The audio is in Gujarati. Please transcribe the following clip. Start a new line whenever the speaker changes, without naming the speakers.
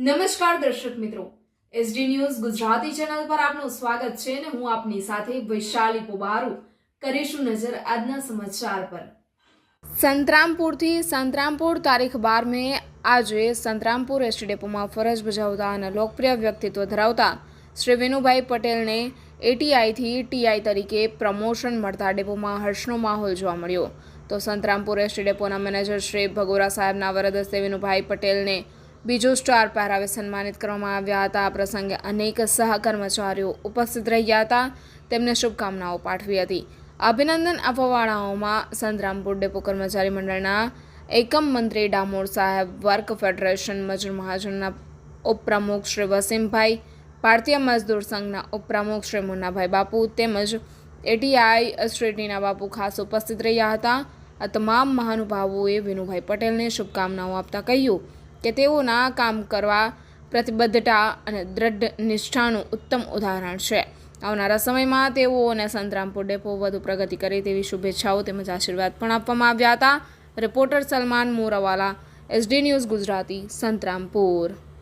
નમસ્કાર દર્શક મિત્રો, એસડી ન્યૂઝ ગુજરાતી ચેનલ પર આપનું સ્વાગત છે અને હું આપની સાથે વૈશાલી પોબારુ કરીશું નજર આજના સમાચાર પર। સંતરામપુર તારીખ 12 મે આજે સંતરામપુર એસટી ડેપોમાં ફરજ બજાવતા અને લોકપ્રિય વ્યક્તિત્વ ધરાવતા શ્રી વિનુભાઈ પટેલને એટીઆઈથી ટીઆઈ તરીકે પ્રમોશન મળતા ડેપોમાં હર્ષનો માહોલ જોવા મળ્યો। તો સંતરામપુર એસટી ડેપોના મેનેજર શ્રી ભગોરા સાહેબના વરદ હસ્તે વિનુભાઈ પટેલને બીજો સ્ટાર પહેરાવી સન્માનિત કરવામાં આવ્યા હતા। આ પ્રસંગે અનેક સહકર્મચારીઓ ઉપસ્થિત રહ્યા હતા, તેમને શુભકામનાઓ પાઠવી હતી। અભિનંદન આપવાવાળાઓમાં સંતરામપુર ડેપો કર્મચારી મંડળના એકમ મંત્રી ડામોર સાહેબ, વર્ક ફેડરેશન મજૂર મહાજનના ઉપપ્રમુખ શ્રી વસીમભાઈ, ભારતીય મજદૂર સંઘના ઉપપ્રમુખ શ્રી મુન્નાભાઈ બાપુ તેમજ એટીઆઈ શ્રેણીના બાપુ ખાસ ઉપસ્થિત રહ્યા હતા। આ તમામ મહાનુભાવોએ વિનુભાઈ પટેલને શુભકામનાઓ આપતા કહ્યું કે તેઓના કામ કરવા પ્રતિબદ્ધતા અને દ્રઢ નિષ્ઠાનું ઉત્તમ ઉદાહરણ છે। આવનારા સમયમાં તેઓને સંતરામપુર ડેપો વધુ પ્રગતિ કરે તેવી શુભેચ્છાઓ તેમજ આશીર્વાદ પણ આપવામાં આવ્યા હતા। Reporter Salman Morawala, SD news Gujarati, Santrampur.